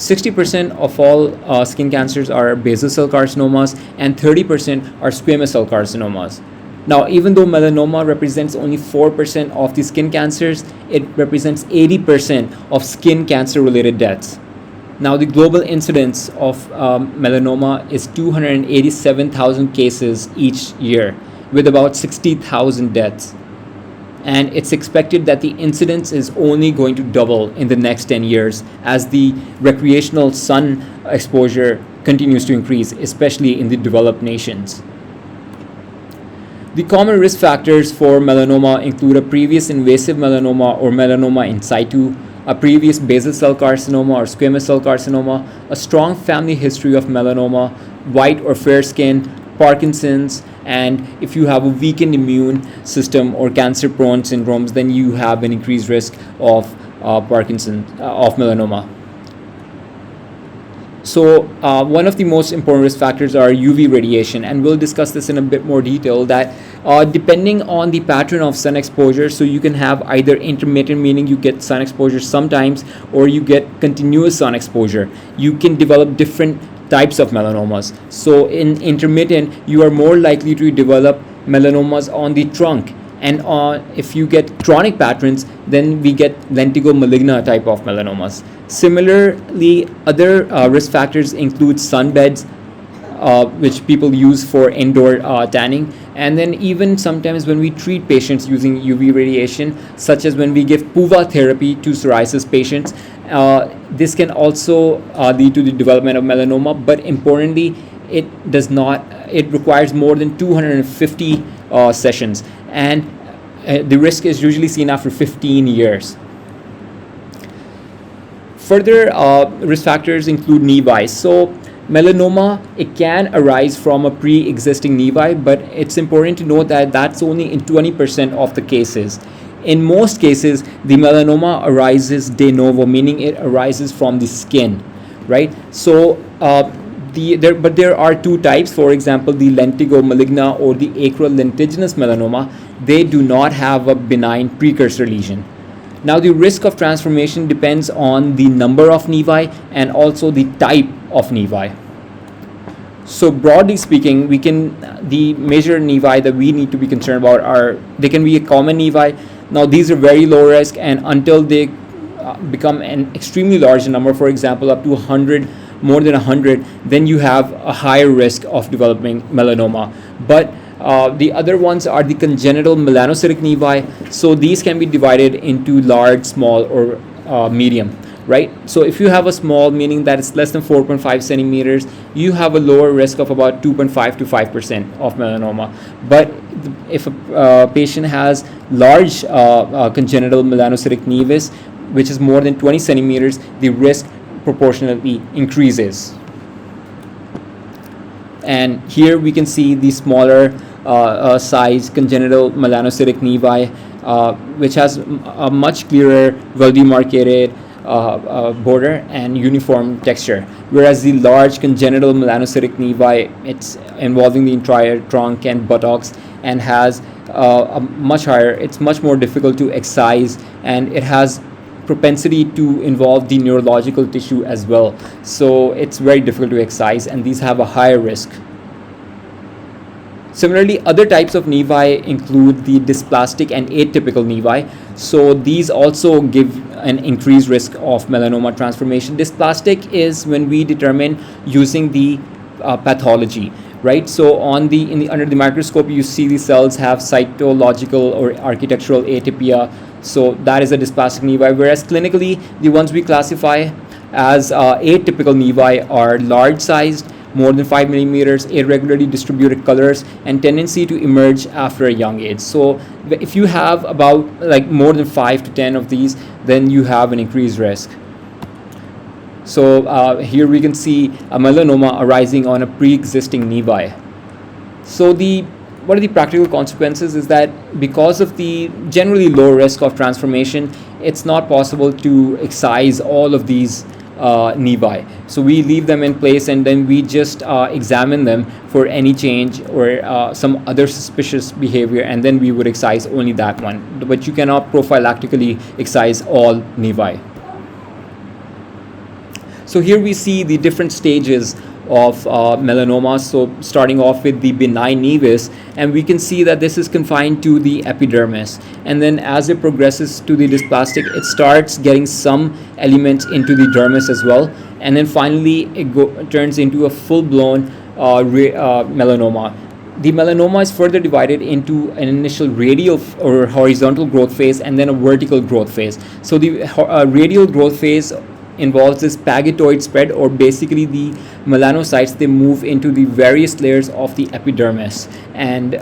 60% of all skin cancers are basal cell carcinomas, and 30% are squamous cell carcinomas. Now, even though melanoma represents only 4% of the skin cancers, it represents 80% of skin cancer-related deaths. Now, the global incidence of melanoma is 287,000 cases each year, with about 60,000 deaths. And it's expected that the incidence is only going to double in the next 10 years as the recreational sun exposure continues to increase, especially in the developed nations. The common risk factors for melanoma include a previous invasive melanoma or melanoma in situ, a previous basal cell carcinoma or squamous cell carcinoma, a strong family history of melanoma, white or fair skin, Parkinson's, and if you have a weakened immune system or cancer-prone syndromes, then you have an increased risk of melanoma. So one of the most important risk factors are UV radiation, and we'll discuss this in a bit more detail, that depending on the pattern of sun exposure, so you can have either intermittent, meaning you get sun exposure sometimes, or you get continuous sun exposure. You can develop different types of melanomas. So in intermittent, you are more likely to develop melanomas on the trunk, and if you get chronic patterns, then we get lentigo maligna type of melanomas. Similarly, other risk factors include sunbeds, which people use for indoor tanning, and then even sometimes when we treat patients using UV radiation, such as when we give PUVA therapy to psoriasis patients, this can also lead to the development of melanoma, but importantly, it requires more than 250 sessions, and the risk is usually seen after 15 years. Further risk factors include nevi. So melanoma, it can arise from a pre-existing nevi, but it's important to note that that's only in 20% of the cases. In most cases, the melanoma arises de novo, meaning it arises from the skin, right? So there are two types. For example, the lentigo maligna or the acral lentiginous melanoma, they do not have a benign precursor lesion. Now, the risk of transformation depends on the number of nevi and also the type of nevi. So broadly speaking, the major nevi that we need to be concerned about they can be a common nevi. Now, these are very low risk, and until they become an extremely large number, for example, up to 100, more than 100, then you have a higher risk of developing melanoma. But the other ones are the congenital melanocytic nevi. So these can be divided into large, small, or medium, right? So if you have a small, meaning that it's less than 4.5 centimeters, you have a lower risk of about 2.5 to 5% of melanoma. But if a patient has large congenital melanocytic nevus, which is more than 20 centimeters, the risk proportionately increases. And here we can see the smaller size congenital melanocytic nevi, which has a much clearer, well-demarcated border and uniform texture, whereas the large congenital melanocytic nevi, it's involving the entire trunk and buttocks and has a much higher, it's much more difficult to excise, and it has propensity to involve the neurological tissue as well. So it's very difficult to excise, and these have a higher risk. Similarly, other types of nevi include the dysplastic and atypical nevi. So these also give an increased risk of melanoma transformation. Dysplastic is when we determine using the pathology, right? So under the microscope, you see the cells have cytological or architectural atypia. So that is a dysplastic nevi, whereas clinically, the ones we classify as atypical nevi are large-sized, more than 5 millimeters, irregularly distributed colors, and tendency to emerge after a young age. So if you have about more than 5 to 10 of these, then you have an increased risk. So here we can see a melanoma arising on a pre-existing nevi. So what are the practical consequences is that because of the generally low risk of transformation, it's not possible to excise all of these nevi. So we leave them in place, and then we just examine them for any change or some other suspicious behavior, and then we would excise only that one. But you cannot prophylactically excise all nevi. So here we see the different stages of melanoma. So starting off with the benign nevus, and we can see that this is confined to the epidermis, and then as it progresses to the dysplastic, it starts getting some elements into the dermis as well, and then finally it turns into a full-blown melanoma. The melanoma is further divided into an initial radial or horizontal growth phase and then a vertical growth phase. So the radial growth phase involves this pagetoid spread, or basically the melanocytes, they move into the various layers of the epidermis, and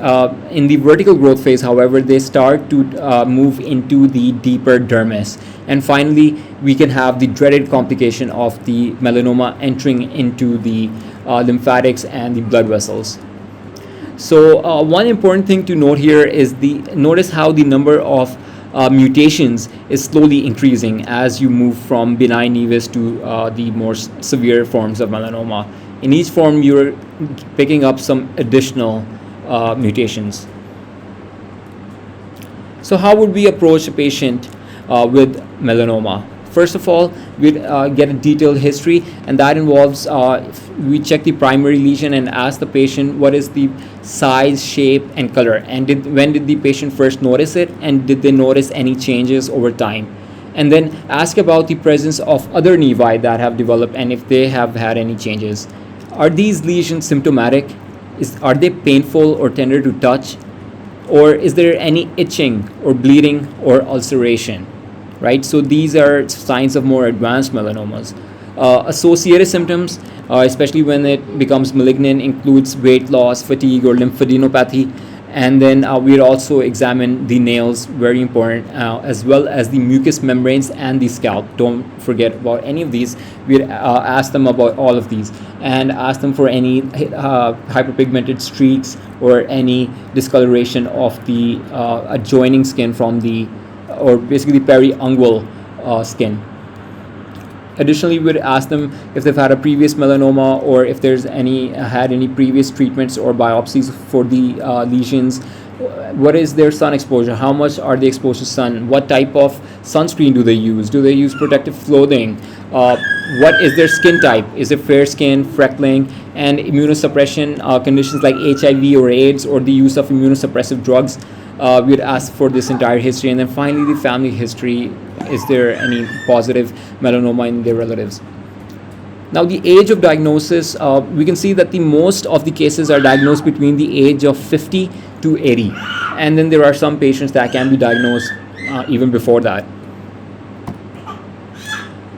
in the vertical growth phase, however, they start to move into the deeper dermis, and finally we can have the dreaded complication of the melanoma entering into the lymphatics and the blood vessels. So one important thing to note here is notice how the number of mutations is slowly increasing as you move from benign nevus to the more severe forms of melanoma. In each form, you're picking up some additional mutations. So how would we approach a patient with melanoma? First of all, we'd get a detailed history, and that involves we check the primary lesion and ask the patient what is the size, shape, and color, and when did the patient first notice it, and did they notice any changes over time. And then ask about the presence of other nevi that have developed and if they have had any changes. Are these lesions symptomatic? Are they painful or tender to touch? Or is there any itching or bleeding or ulceration? Right, so these are signs of more advanced melanomas. Associated symptoms, especially when it becomes malignant, includes weight loss, fatigue, or lymphadenopathy. And then we'd also examine the nails, very important, as well as the mucous membranes and the scalp. Don't forget about any of these. We'd ask them about all of these and ask them for any hyperpigmented streaks or any discoloration of the adjoining skin from the, or basically periungual skin. Additionally, we'd ask them if they've had a previous melanoma or if there's had any previous treatments or biopsies for the lesions. What is their sun exposure? How much are they exposed to sun? What type of sunscreen do they use? Do they use protective clothing? What is their skin type? Is it fair skin, freckling, and immunosuppression conditions like HIV or AIDS, or the use of immunosuppressive drugs? We'd ask for this entire history, and then finally the family history. Is there any positive melanoma in their relatives? Now, the age of diagnosis, we can see that the most of the cases are diagnosed between the age of 50 to 80, and then there are some patients that can be diagnosed even before that.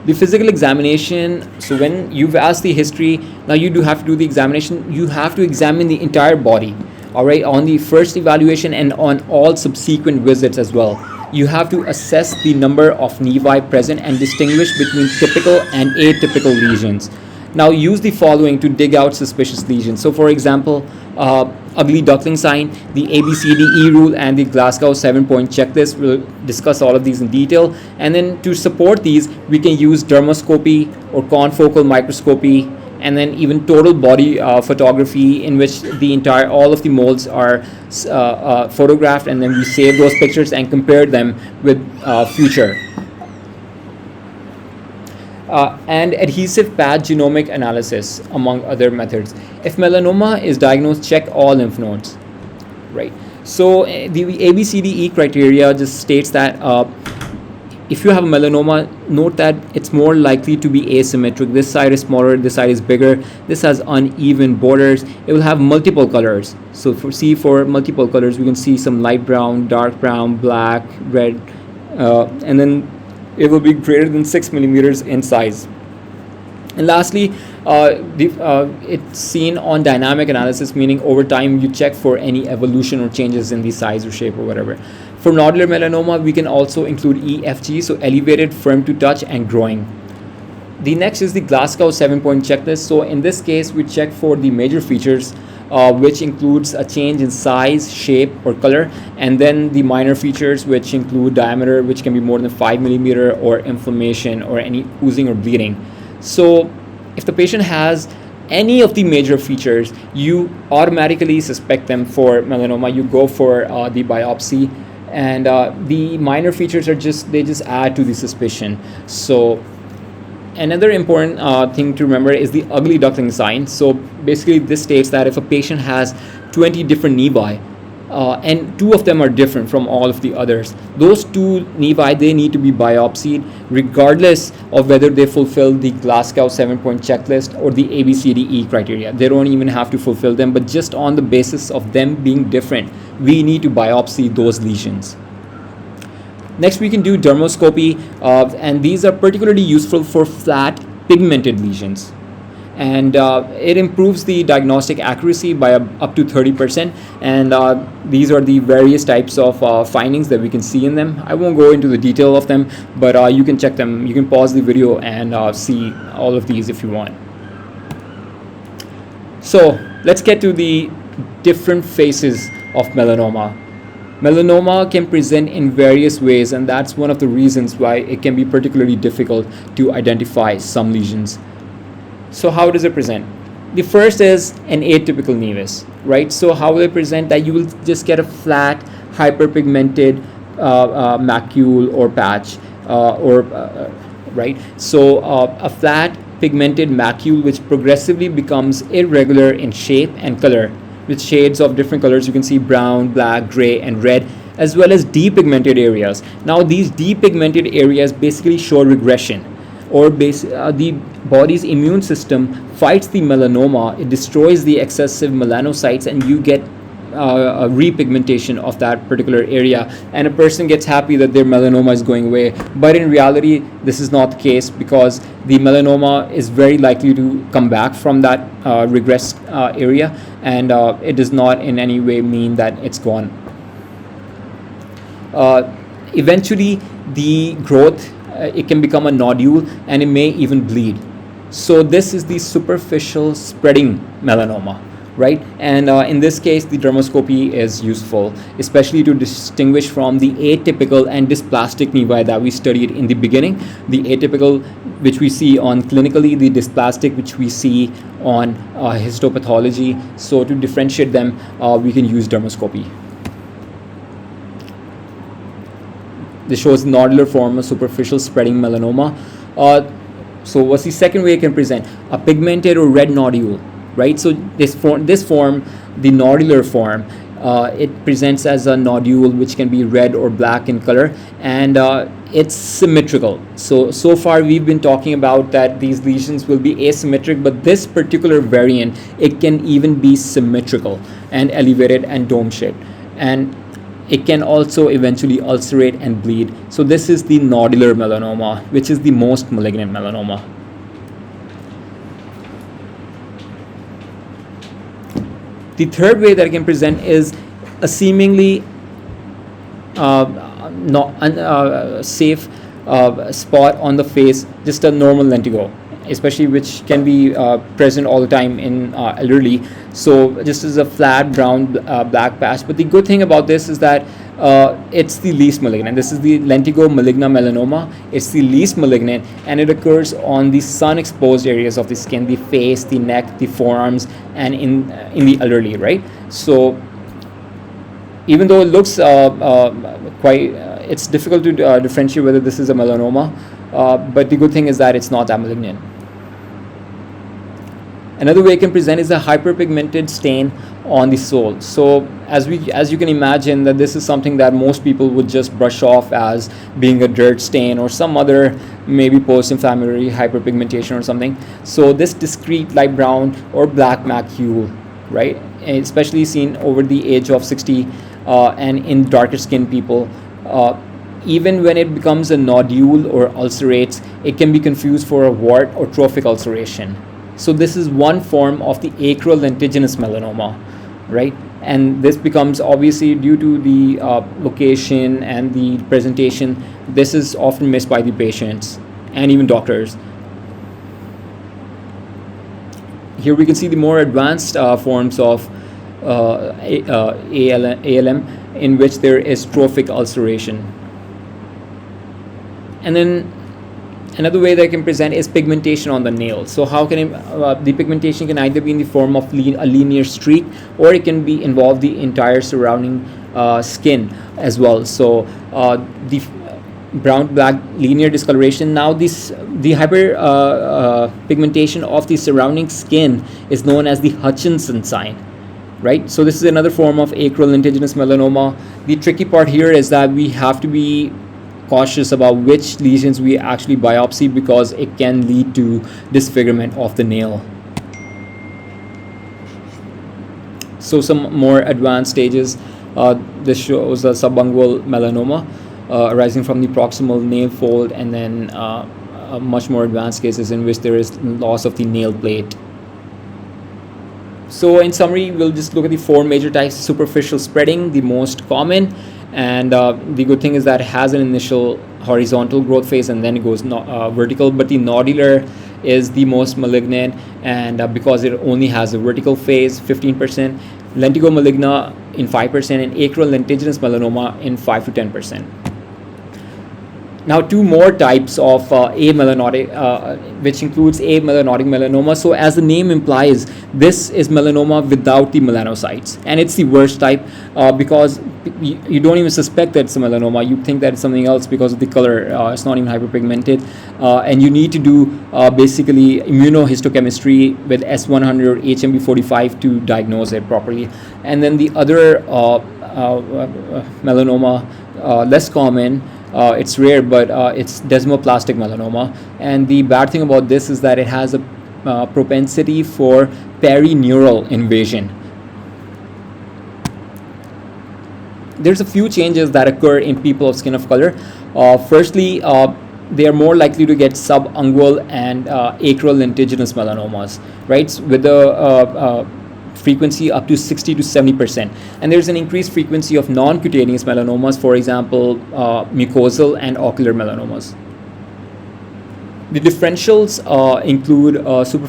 The physical examination, so when you've asked the history, now you do have to do the examination. You have to examine the entire body, all right, on the first evaluation and on all subsequent visits as well. You have to assess the number of nevi present and distinguish between typical and atypical lesions. Now use the following to dig out suspicious lesions. So for example, ugly duckling sign, the ABCDE rule, and the Glasgow 7-point checklist. We'll discuss all of these in detail. And then to support these, we can use dermoscopy or confocal microscopy, and then even total body photography, in which all of the molds are photographed, and then we save those pictures and compare them with future. And adhesive pad genomic analysis, among other methods. If melanoma is diagnosed, check all lymph nodes, right? So the ABCDE criteria just states that if you have a melanoma, note that it's more likely to be asymmetric. This side is smaller, this side is bigger, this has uneven borders, it will have multiple colors. So for multiple colors, we can see some light brown, dark brown, black, red, and then it will be greater than 6 millimeters in size. And lastly, it's seen on dynamic analysis, meaning over time you check for any evolution or changes in the size or shape or whatever. For nodular melanoma, we can also include EFG, so elevated, firm to touch, and growing. The next is the Glasgow 7-point checklist. So in this case, we check for the major features, which includes a change in size, shape, or color, and then the minor features, which include diameter, which can be more than 5 millimeter, or inflammation, or any oozing or bleeding. So if the patient has any of the major features, you automatically suspect them for melanoma. You go for the biopsy, and the minor features are just add to the suspicion. So Another important thing to remember is the ugly duckling sign. So basically this states that if a patient has 20 different nevi, and 2 of them are different from all of the others, those 2 nevi, they need to be biopsied regardless of whether they fulfill the Glasgow 7-point checklist or the ABCDE criteria. They don't even have to fulfill them, but just on the basis of them being different, we need to biopsy those lesions. Next, we can do dermoscopy, and these are particularly useful for flat pigmented lesions. And it improves the diagnostic accuracy by up to 30%. And these are the various types of findings that we can see in them. I won't go into the detail of them, but you can check them. You can pause the video and see all of these if you want. So let's get to the different phases of melanoma. Melanoma can present in various ways, and that's one of the reasons why it can be particularly difficult to identify some lesions. So how does it present? The first is an atypical nevus, right? So how will it present? That you will just get a flat, hyperpigmented macule or patch, right? So a flat pigmented macule which progressively becomes irregular in shape and color, with shades of different colors. You can see brown, black, gray, and red, as well as depigmented areas. Now these depigmented areas basically show regression, or the body's immune system fights the melanoma. It destroys the excessive melanocytes, and you get a repigmentation of that particular area, and a person gets happy that their melanoma is going away. But in reality, this is not the case, because the melanoma is very likely to come back from that regressed area, and it does not in any way mean that it's gone. Eventually, the growth, it can become a nodule, and it may even bleed. So this is the superficial spreading melanoma, right? And in this case, the dermoscopy is useful, especially to distinguish from the atypical and dysplastic nevi that we studied in the beginning. The atypical, which we see on clinically, the dysplastic, which we see on histopathology. So to differentiate them, we can use dermoscopy. This shows nodular form of superficial spreading melanoma. So what's the second way it can present? A pigmented or red nodule, right? So this form, the nodular form, it presents as a nodule which can be red or black in color, and it's symmetrical. So far we've been talking about that these lesions will be asymmetric, but this particular variant, it can even be symmetrical and elevated and dome shaped, and it can also eventually ulcerate and bleed. So this is the nodular melanoma, which is the most malignant melanoma. The third way that it can present is a seemingly safe spot on the face, just a normal lentigo, especially which can be present all the time in elderly. So just as a flat brown black patch. But the good thing about this is that it's the least malignant. This is the lentigo maligna melanoma. It's the least malignant, and it occurs on the sun exposed areas of the skin, the face, the neck, the forearms, and in the elderly, right? So even though it looks it's difficult to differentiate whether this is a melanoma, but the good thing is that it's not that malignant. Another way it can present is a hyperpigmented stain on the sole. So as you can imagine, that this is something that most people would just brush off as being a dirt stain or some other maybe post-inflammatory hyperpigmentation or something. So this discrete light brown or black macule, right, especially seen over the age of 60 and in darker skinned people, even when it becomes a nodule or ulcerates, it can be confused for a wart or trophic ulceration. So this is one form of the acral lentiginous melanoma, right? And this becomes, obviously due to the location and the presentation, this is often missed by the patients and even doctors. Here we can see the more advanced forms of ALM, in which there is trophic ulceration. And then another way that I can present is pigmentation on the nail. So how can the pigmentation can either be in the form of a linear streak, or it can be involve the entire surrounding skin as well. So brown black linear discoloration. Now the hyper pigmentation of the surrounding skin is known as the Hutchinson sign, right? So this is another form of acral lentiginous melanoma. The tricky part here is that we have to be cautious about which lesions we actually biopsy, because it can lead to disfigurement of the nail. So some more advanced stages. This shows a subungual melanoma arising from the proximal nail fold, and then much more advanced cases in which there is loss of the nail plate. So in summary, we'll just look at the four major types. Superficial spreading, the most common, and the good thing is that it has an initial horizontal growth phase and then it goes vertical, but the nodular is the most malignant, and because it only has a vertical phase, 15%, lentigo maligna in 5%, and acral lentiginous melanoma in 5 to 10%. Now, two more types of amelanotic, which includes amelanotic melanoma. So as the name implies, this is melanoma without the melanocytes, and it's the worst type because you don't even suspect that it's a melanoma. You think that it's something else because of the color. It's not even hyperpigmented, and you need to do basically immunohistochemistry with S100 or HMB45 to diagnose it properly. And then the other melanoma, less common. It's rare, but it's desmoplastic melanoma, and the bad thing about this is that it has a propensity for perineural invasion. There's a few changes that occur in people of skin of color. Firstly, they are more likely to get subungual and acral lentiginous melanomas, right? With the frequency up to 60 to 70%, and there's an increased frequency of non-cutaneous melanomas, for example mucosal and ocular melanomas. The differentials include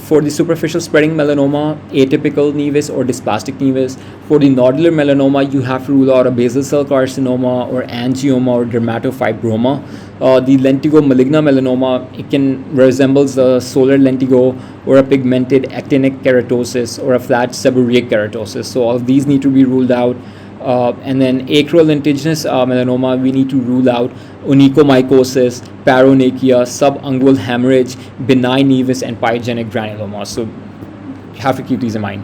for the superficial spreading melanoma, atypical nevus or dysplastic nevus. For the nodular melanoma, you have to rule out a basal cell carcinoma or angioma or dermatofibroma. The lentigo maligna melanoma, it can resembles a solar lentigo or a pigmented actinic keratosis or a flat seborrheic keratosis. So all of these need to be ruled out. And then acral lentiginous melanoma, we need to rule out onychomycosis, paronychia, subungual hemorrhage, benign nevus, and pyogenic granuloma. So you have to keep these in mind.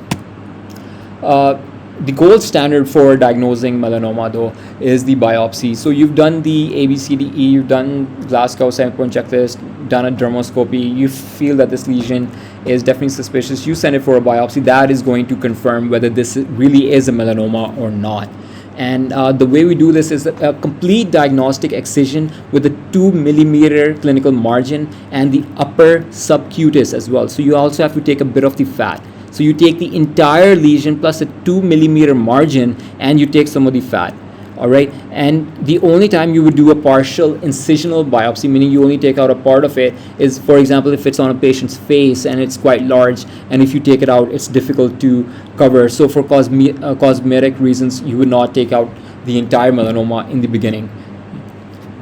The gold standard for diagnosing melanoma, though, is the biopsy. So you've done the ABCDE, you've done Glasgow 7-point checklist, done a dermoscopy, you feel that this lesion is definitely suspicious, you send it for a biopsy. That is going to confirm whether this really is a melanoma or not. And the way we do this is a complete diagnostic excision with a 2 millimeter clinical margin and the upper subcutis as well. So you also have to take a bit of the fat. So you take the entire lesion plus a 2 millimeter margin and you take some of the fat. All right, and the only time you would do a partial incisional biopsy, meaning you only take out a part of it, is, for example, if it's on a patient's face and it's quite large, and if you take it out, it's difficult to cover. So for cosmetic reasons, you would not take out the entire melanoma in the beginning.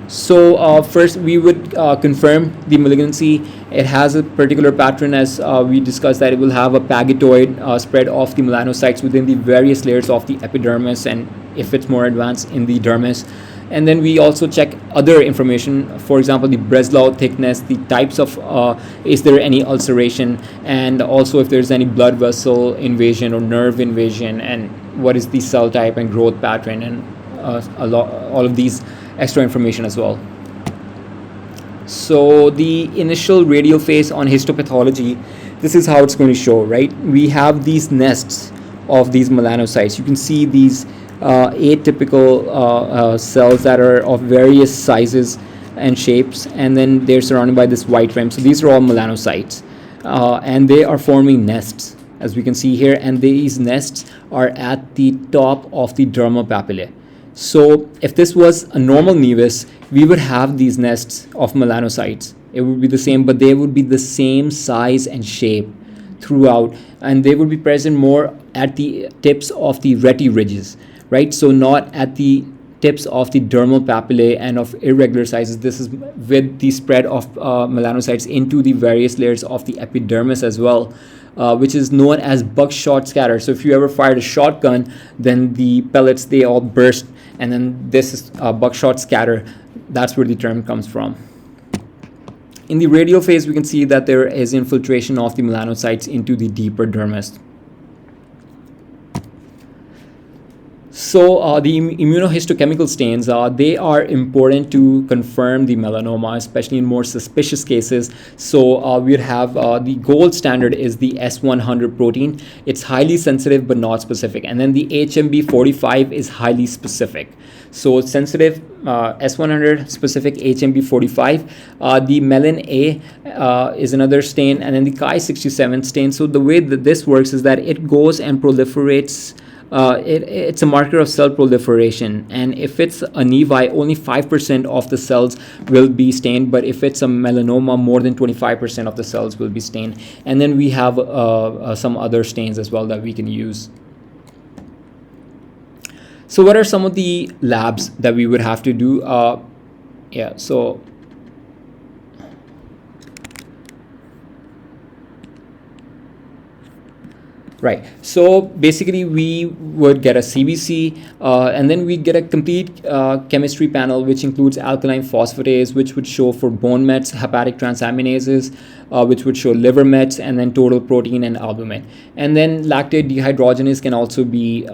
So first we would confirm the malignancy. It has a particular pattern, as we discussed, that it will have a pagetoid spread of the melanocytes within the various layers of the epidermis, and if it's more advanced, in the dermis. And then we also check other information, for example, the Breslau thickness, the types of, is there any ulceration, and also if there's any blood vessel invasion or nerve invasion, and what is the cell type and growth pattern, and all of these extra information as well. So the initial radial phase on histopathology, this is how it's going to show, right? We have these nests of these melanocytes. You can see these atypical cells that are of various sizes and shapes, and then they're surrounded by this white rim. So these are all melanocytes, and they are forming nests, as we can see here, and these nests are at the top of the dermal papillae. So if this was a normal nevus, we would have these nests of melanocytes. It would be the same, but they would be the same size and shape throughout, and they would be present more at the tips of the reti ridges, right? So not at the tips of the dermal papillae and of irregular sizes. This is with the spread of melanocytes into the various layers of the epidermis as well, which is known as buckshot scatter. So if you ever fired a shotgun, then the pellets, they all burst, and then this is buckshot scatter. that's where the term comes from. In the radial phase, we can see that there is infiltration of the melanocytes into the deeper dermis. So the immunohistochemical stains, they are important to confirm the melanoma, especially in more suspicious cases. So we'd have the gold standard is the S100 protein. It's highly sensitive but not specific. And then the HMB45 is highly specific. So sensitive S100, specific HMB45. The Melin A is another stain, and then the Chi67 stain. So the way that this works is that it goes and proliferates. It's a marker of cell proliferation, and if it's a nevi, only 5% of the cells will be stained, but if it's a melanoma, more than 25% of the cells will be stained. And then we have some other stains as well that we can use. So what are some of the labs that we would have to do? Right. So basically, we would get a CBC, and then we'd get a complete chemistry panel, which includes alkaline phosphatase, which would show for bone mets, hepatic transaminases, which would show liver mets, and then total protein and albumin. And then lactate dehydrogenase can also be,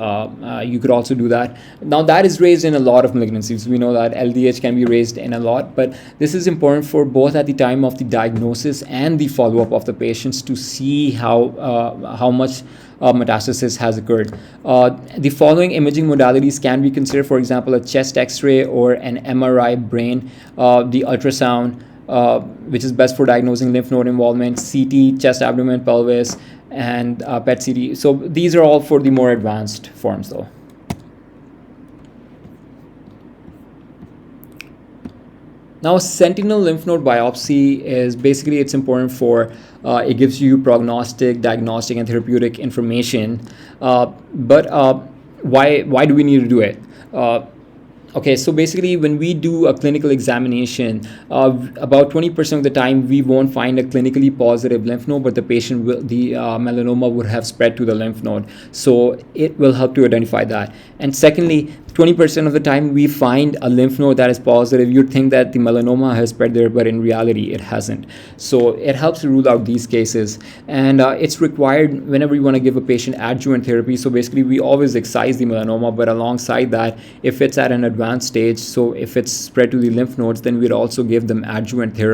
you could also do that. Now, that is raised in a lot of malignancies. We know that LDH can be raised in a lot, but this is important for both at the time of the diagnosis and the follow-up of the patients to see how much metastasis has occurred. The following imaging modalities can be considered, for example, a chest x-ray or an MRI brain, the ultrasound, which is best for diagnosing lymph node involvement, CT, chest, abdomen, pelvis, and PET CT. So these are all for the more advanced forms though. Now, sentinel lymph node biopsy is basically, it's important for, it gives you prognostic, diagnostic, and therapeutic information. But why do we need to do it? Okay, so basically when we do a clinical examination, about 20% of the time we won't find a clinically positive lymph node, but the patient will, the melanoma would have spread to the lymph node. So it will help to identify that. And secondly, 20% of the time we find a lymph node that is positive, you'd think that the melanoma has spread there, but in reality it hasn't. So it helps to rule out these cases. And it's required whenever you want to give a patient adjuvant therapy. So basically we always excise the melanoma, but alongside that, if it's at an advanced stage, so if it's spread to the lymph nodes, then we'd also give them adjuvant therapy.